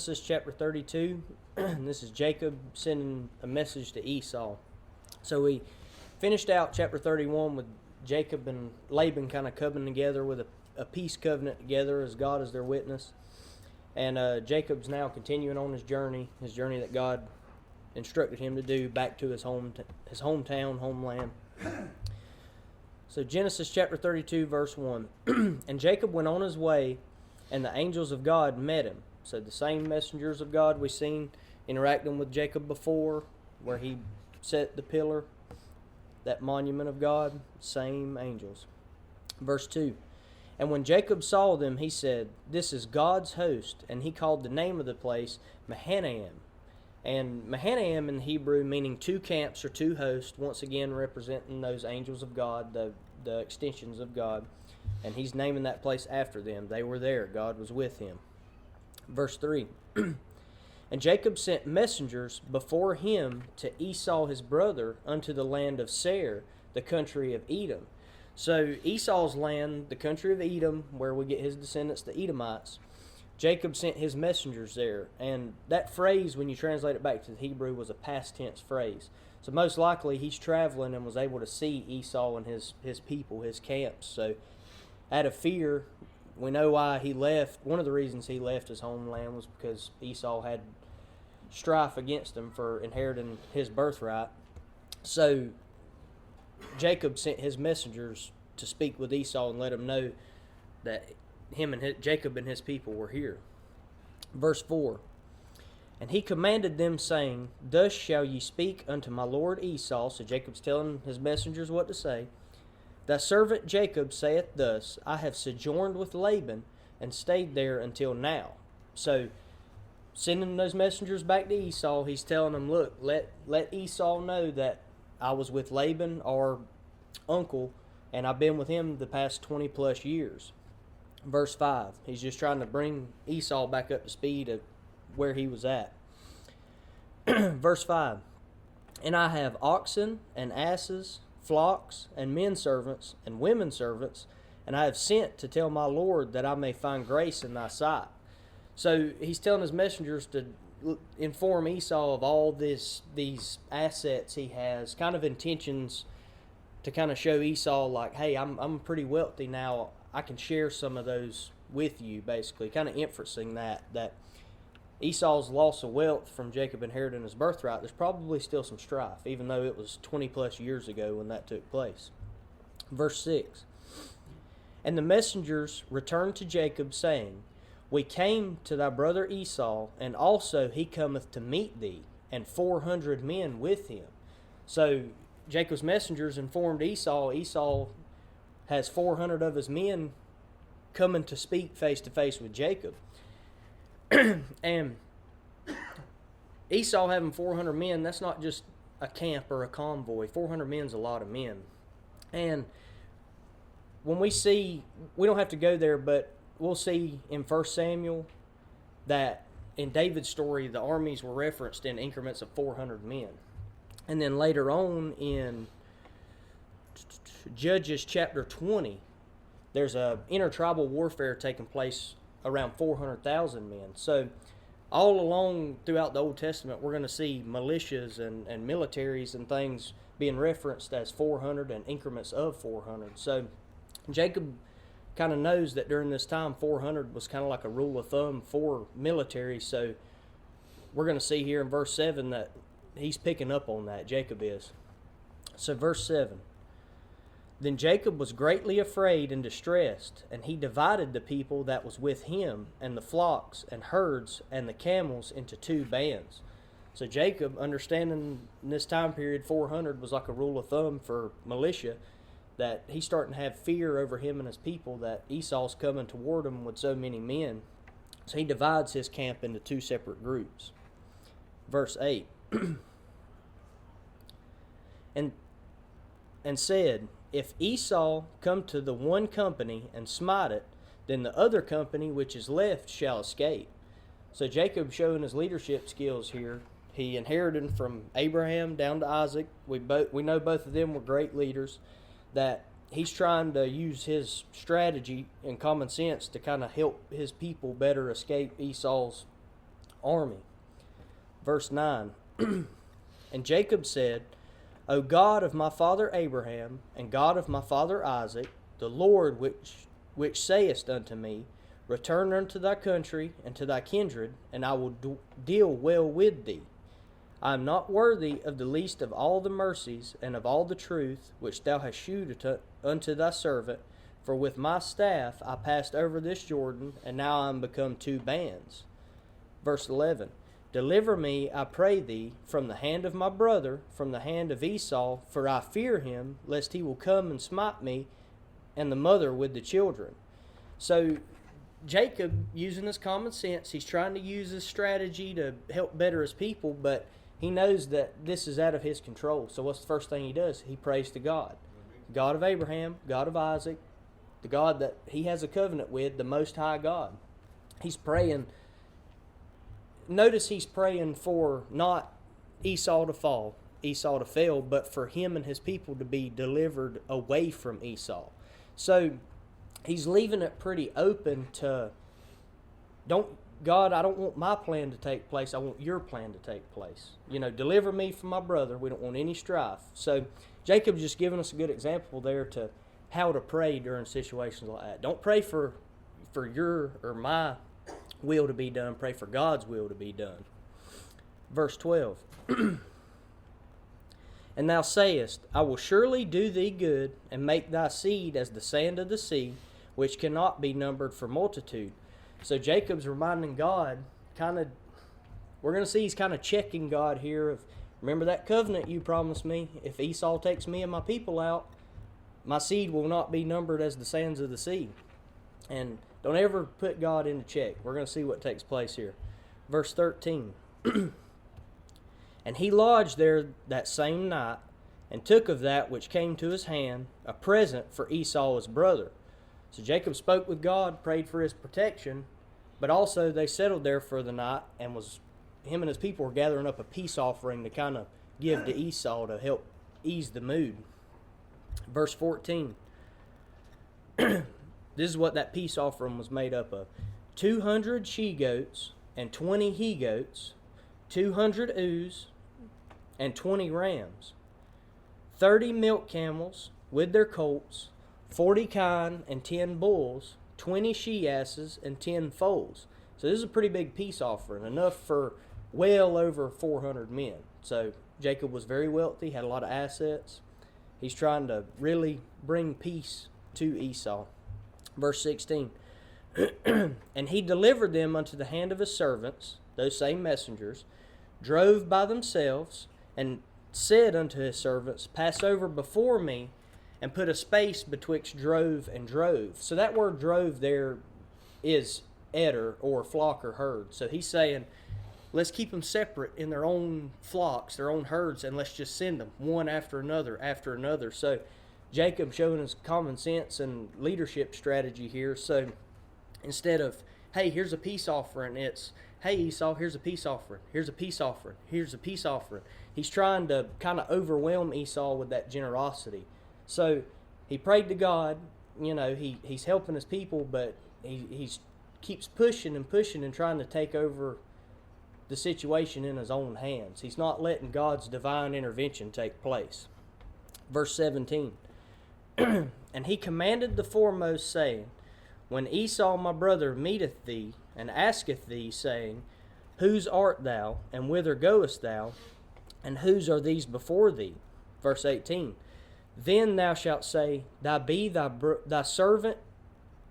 Genesis chapter 32, and this is Jacob sending a message to Esau. So we finished out chapter 31 with Jacob and Laban kind of coming together with a peace covenant together as God is their witness. And Jacob's now continuing on his journey that God instructed him to do back to his hometown, homeland. So Genesis chapter 32, verse 1. And Jacob went on his way, and the angels of God met him. So the same messengers of God we've seen interacting with Jacob before, where he set the pillar, that monument of God, same angels. Verse 2. And when Jacob saw them, he said, "This is God's host." And he called the name of the place Mahanaim. And Mahanaim in Hebrew meaning two camps or two hosts, once again representing those angels of God, the extensions of God. And he's naming that place after them. They were there. God was with him. Verse 3. And Jacob sent messengers before him to Esau his brother unto the land of Seir, the country of Edom. So Esau's land, the country of Edom, where we get his descendants, the Edomites, Jacob sent his messengers there. And that phrase, when you translate it back to the Hebrew, was a past tense phrase. So most likely he's traveling and was able to see Esau and his people, his camps. So out of fear, we know why he left. One of the reasons he left his homeland was because Esau had strife against him for inheriting his birthright. So Jacob sent his messengers to speak with Esau and let him know that Jacob and his people were here. Verse 4. And he commanded them, saying, Thus shall ye speak unto my lord Esau. So Jacob's telling his messengers what to say. Thy servant Jacob saith thus, I have sojourned with Laban, and stayed there until now. So, sending those messengers back to Esau, he's telling them, look, let Esau know that I was with Laban, our uncle, and I've been with him the past 20 plus years. Verse 5, he's just trying to bring Esau back up to speed of where he was at. Verse 5, And I have oxen and asses, flocks and men servants and women servants, and I have sent to tell my Lord that I may find grace in thy sight. So he's telling his messengers to inform Esau of all these assets he has, kind of intentions to kind of show Esau like, hey, I'm pretty wealthy now. I can share some of those with you, basically, kind of inferencing that Esau's loss of wealth from Jacob inheriting his birthright, there's probably still some strife, even though it was 20 plus years ago when that took place. Verse 6. And the messengers returned to Jacob, saying, We came to thy brother Esau, and also he cometh to meet thee, and 400 men with him. So Jacob's messengers informed Esau has 400 of his men coming to speak face to face with Jacob. And Esau having 400 men, that's not just a camp or a convoy. 400 men's a lot of men. And when we don't have to go there, but we'll see in 1 Samuel that in David's story, the armies were referenced in increments of 400 men. And then later on in Judges chapter 20, there's a intertribal warfare taking place around 400,000 men. So all along throughout the Old Testament, we're going to see militias and militaries and things being referenced as 400 and increments of 400. So Jacob kind of knows that during this time, 400 was kind of like a rule of thumb for military. So we're going to see here in verse 7 that he's picking up on that, Jacob is. So verse 7. Then Jacob was greatly afraid and distressed, and he divided the people that was with him, and the flocks and herds and the camels into two bands. So Jacob, understanding in this time period 400 was like a rule of thumb for militia, that he's starting to have fear over him and his people that Esau's coming toward him with so many men. So he divides his camp into two separate groups. Verse 8. And said, If Esau come to the one company and smite it, then the other company which is left shall escape. So Jacob showing his leadership skills here. He inherited from Abraham down to Isaac. We know both of them were great leaders. That he's trying to use his strategy and common sense to kind of help his people better escape Esau's army. Verse 9. And Jacob said, O God of my father Abraham, and God of my father Isaac, the Lord which sayest unto me, Return unto thy country and to thy kindred, and I will deal well with thee. I am not worthy of the least of all the mercies and of all the truth which thou hast shewed unto thy servant, for with my staff I passed over this Jordan, and now I am become 2 bands. Verse 11. Deliver me, I pray thee, from the hand of my brother, from the hand of Esau, for I fear him, lest he will come and smite me and the mother with the children. So Jacob, using his common sense, he's trying to use his strategy to help better his people, but he knows that this is out of his control. So what's the first thing he does? He prays to God. God of Abraham, God of Isaac, the God that he has a covenant with, the Most High God. He's praying. Notice he's praying for not Esau to fall, Esau to fail, but for him and his people to be delivered away from Esau. So he's leaving it pretty open to, God, I don't want my plan to take place. I want your plan to take place. Deliver me from my brother. We don't want any strife. So Jacob's just giving us a good example there to how to pray during situations like that. Don't pray for your or my will to be done. Pray for God's will to be done. Verse 12. And thou sayest, I will surely do thee good, and make thy seed as the sand of the sea, which cannot be numbered for multitude. So Jacob's reminding God, we're going to see he's kind of checking God here of, remember that covenant you promised me? If Esau takes me and my people out, my seed will not be numbered as the sands of the sea. And don't ever put God into check. We're going to see what takes place here. Verse 13. And he lodged there that same night, and took of that which came to his hand a present for Esau his brother. So Jacob spoke with God, prayed for his protection, but also they settled there for the night, and him and his people were gathering up a peace offering to kind of give to Esau to help ease the mood. Verse 14. This is what that peace offering was made up of. 200 she-goats and 20 he-goats, 200 ewes and 20 rams, 30 milk camels with their colts, 40 kine and 10 bulls, 20 she-asses and 10 foals. So this is a pretty big peace offering, enough for well over 400 men. So Jacob was very wealthy, had a lot of assets. He's trying to really bring peace to Esau. Verse 16. And he delivered them unto the hand of his servants, those same messengers, drove by themselves, and said unto his servants, Pass over before me, and put a space betwixt drove and drove. So that word drove there is eder, or flock or herd. So he's saying, let's keep them separate in their own flocks, their own herds, and let's just send them one after another. So Jacob showing his common sense and leadership strategy here. So instead of, hey, here's a peace offering, it's, hey, Esau, here's a peace offering, here's a peace offering, here's a peace offering. He's trying to kind of overwhelm Esau with that generosity. So he prayed to God, he's helping his people, but he keeps pushing and trying to take over the situation in his own hands. He's not letting God's divine intervention take place. Verse 17. And he commanded the foremost, saying, When Esau my brother meeteth thee, and asketh thee, saying, Whose art thou, and whither goest thou, and whose are these before thee? Verse 18. Then thou shalt say, thy servant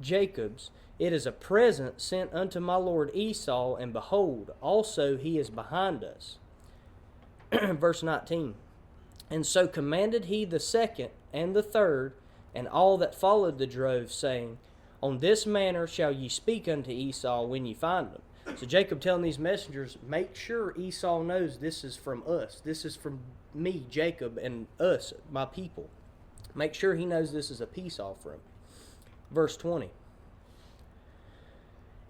Jacob's, it is a present sent unto my lord Esau, and behold, also he is behind us. Verse 19. And so commanded he the second and the third, and all that followed the drove, saying, On this manner shall ye speak unto Esau when ye find him. So Jacob telling these messengers, make sure Esau knows this is from us. This is from me, Jacob, and us, my people. Make sure he knows this is a peace offering. Verse 20.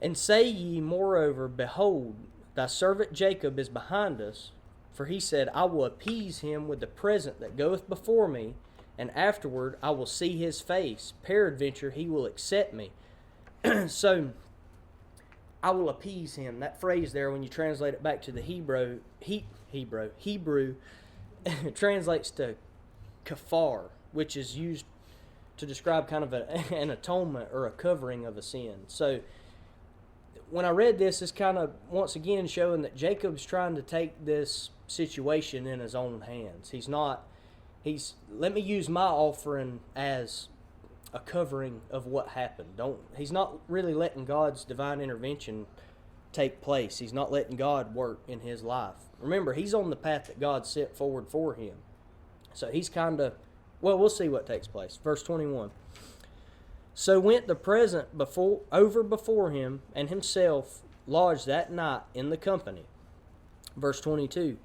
And say ye moreover, Behold, thy servant Jacob is behind us, for he said, I will appease him with the present that goeth before me, and afterward I will see his face. Peradventure he will accept me. So I will appease him. That phrase there, when you translate it back to the Hebrew translates to kafar, which is used to describe kind of an atonement or a covering of a sin. So when I read this, it's kind of once again showing that Jacob's trying to take this situation in his own hands. Let me use my offering as a covering of what happened. He's not really letting God's divine intervention take place. He's not letting God work in his life. Remember, he's on the path that God set forward for him. So he's kind of, we'll see what takes place. Verse 21. So went the present over before him, and himself lodged that night in the company. Verse 22.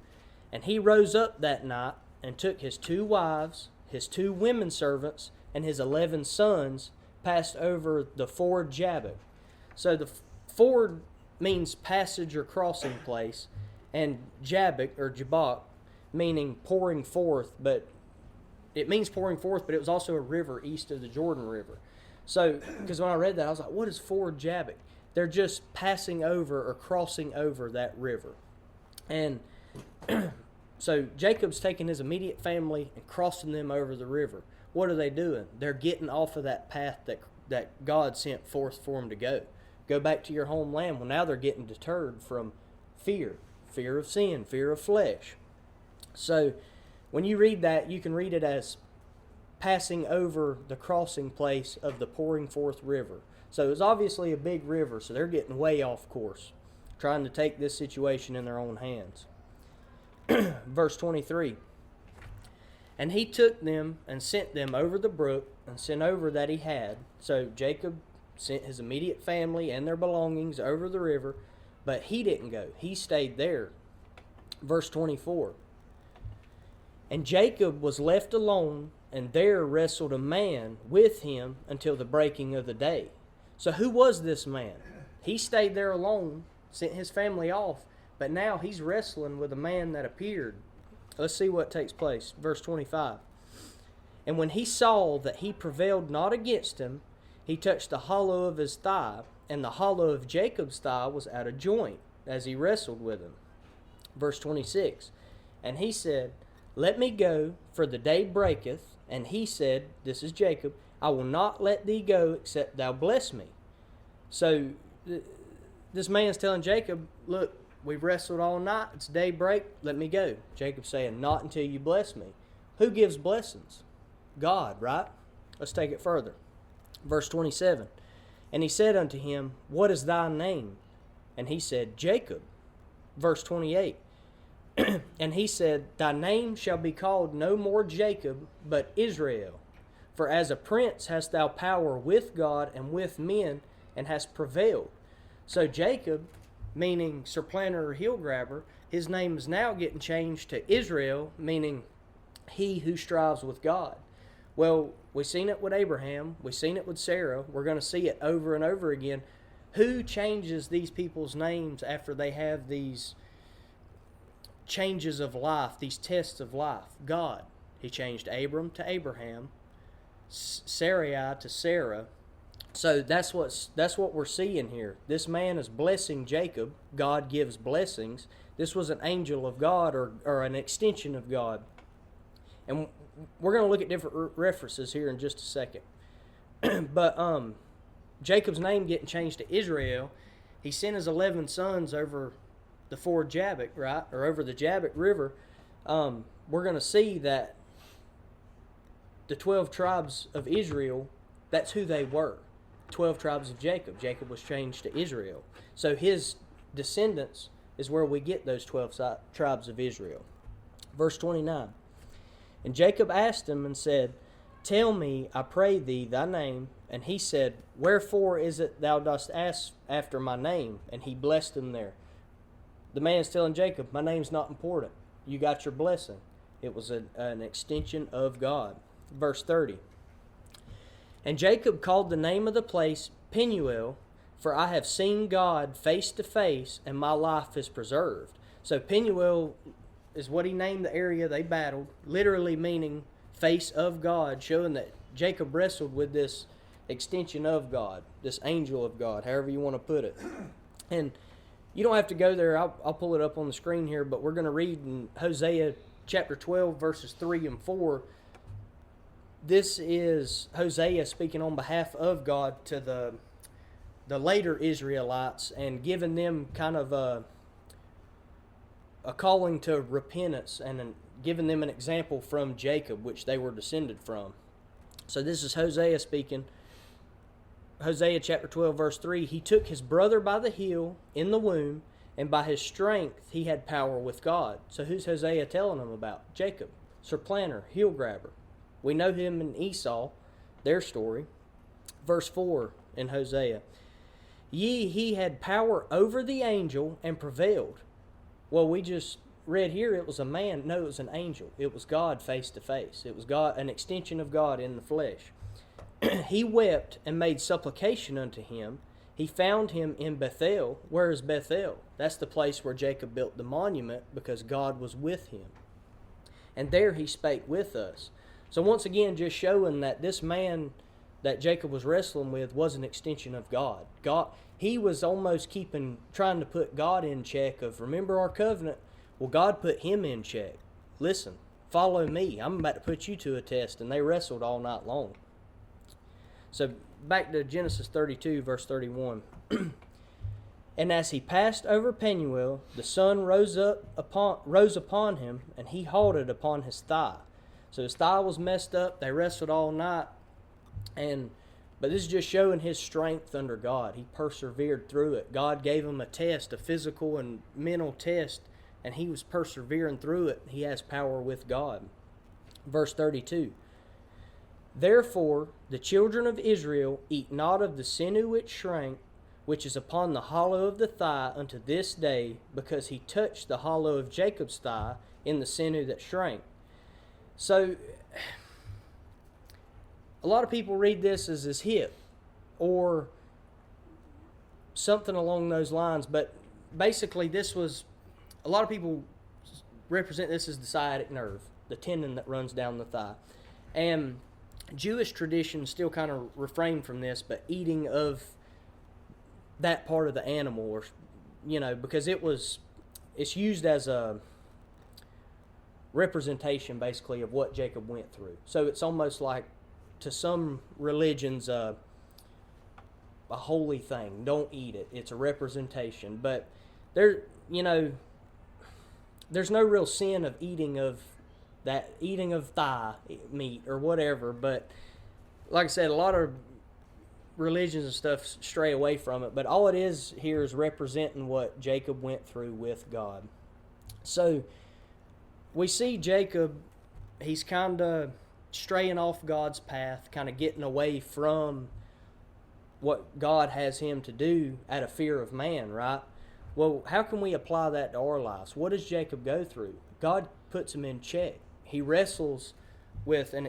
And he rose up that night, and took his 2 wives, his 2 women servants, and his 11 sons, passed over the ford Jabbok. So the ford means passage or crossing place, and Jabbok or Jabbok meaning pouring forth, but it means pouring forth, but it was also a river east of the Jordan River. So, because when I read that, I was like, what is ford Jabbok? They're just passing over or crossing over that river. And so Jacob's taking his immediate family and crossing them over the river. What are they doing? They're getting off of that path that God sent forth for them to go. Go back to your homeland. Well, now they're getting deterred from fear of sin, fear of flesh. So when you read that, you can read it as passing over the crossing place of the pouring forth river. So it's obviously a big river, so they're getting way off course, trying to take this situation in their own hands. Verse 23. And he took them and sent them over the brook, and sent over that he had. So Jacob sent his immediate family and their belongings over the river, but he didn't go. He stayed there. Verse 24. And Jacob was left alone, and there wrestled a man with him until the breaking of the day. So who was this man? He stayed there alone, sent his family off, but now he's wrestling with a man that appeared. Let's see what takes place. Verse 25. And when he saw that he prevailed not against him, he touched the hollow of his thigh, and the hollow of Jacob's thigh was out of joint, as he wrestled with him. Verse 26. And he said, Let me go, for the day breaketh. And he said, this is Jacob, I will not let thee go, except thou bless me. So this man's telling Jacob, look, we've wrestled all night. It's daybreak. Let me go. Jacob's saying, not until you bless me. Who gives blessings? God, right? Let's take it further. Verse 27. And he said unto him, What is thy name? And he said, Jacob. Verse 28. And he said, Thy name shall be called no more Jacob, but Israel. For as a prince hast thou power with God and with men, and hast prevailed. So Jacob, meaning supplanter or heel grabber, his name is now getting changed to Israel, meaning he who strives with God. Well, we've seen it with Abraham. We've seen it with Sarah. We're going to see it over and over again. Who changes these people's names after they have these changes of life, these tests of life? God. He changed Abram to Abraham, Sarai to Sarah. So that's what we're seeing here. This man is blessing Jacob. God gives blessings. This was an angel of God or an extension of God. And we're going to look at different references here in just a second. But Jacob's name getting changed to Israel, he sent his 11 sons over the ford Jabbok, right? Or over the Jabbok River. We're going to see that the 12 tribes of Israel, that's who they were. 12 tribes of Jacob. Jacob was changed to Israel. So his descendants is where we get those 12 tribes of Israel. Verse 29. And Jacob asked him and said, Tell me, I pray thee, thy name. And he said, Wherefore is it thou dost ask after my name? And he blessed him there. The man's telling Jacob, my name's not important. You got your blessing. It was an extension of God. Verse 30. And Jacob called the name of the place Peniel, for I have seen God face to face, and my life is preserved. So Peniel is what he named the area they battled, literally meaning face of God, showing that Jacob wrestled with this extension of God, this angel of God, however you want to put it. And you don't have to go there. I'll pull it up on the screen here, but we're going to read in Hosea chapter 12, verses 3 and 4. This is Hosea speaking on behalf of God to the later Israelites and giving them kind of a calling to repentance and giving them an example from Jacob, which they were descended from. So this is Hosea speaking. Hosea chapter 12, verse 3, he took his brother by the heel in the womb, and by his strength he had power with God. So who's Hosea telling them about? Jacob, supplanter, heel grabber. We know him in Esau, their story. Verse 4 in Hosea, he had power over the angel and prevailed. Well, we just read here it was a man. No, it was an angel. It was God face to face. It was God, an extension of God in the flesh. He wept and made supplication unto him. He found him in Bethel. Where is Bethel? That's the place where Jacob built the monument because God was with him. And there he spake with us. So once again, just showing that this man that Jacob was wrestling with was an extension of God. He was almost trying to put God in check of, remember our covenant? Well, God put him in check. Listen, follow me. I'm about to put you to a test. And they wrestled all night long. So back to Genesis 32, verse 31. And as he passed over Penuel, the sun rose upon him, and he halted upon his thigh. So his thigh was messed up. They wrestled all night. But this is just showing his strength under God. He persevered through it. God gave him a test, a physical and mental test, and he was persevering through it. He has power with God. Verse 32. Therefore the children of Israel eat not of the sinew which shrank, which is upon the hollow of the thigh unto this day, because he touched the hollow of Jacob's thigh in the sinew that shrank. So, a lot of people read this as his hip, or something along those lines, but basically a lot of people represent this as the sciatic nerve, the tendon that runs down the thigh. And Jewish tradition still kind of refrain from this, but eating of that part of the animal, or because it's used as a representation basically of what Jacob went through. So it's almost like, to some religions, a holy thing. Don't eat it. It's a representation. But there's no real sin of eating of thigh meat or whatever. But like I said, a lot of religions and stuff stray away from it. But all it is here is representing what Jacob went through with God. So we see Jacob, he's kind of straying off God's path, kind of getting away from what God has him to do out of fear of man, right? Well, how can we apply that to our lives? What does Jacob go through? God puts him in check. He wrestles with an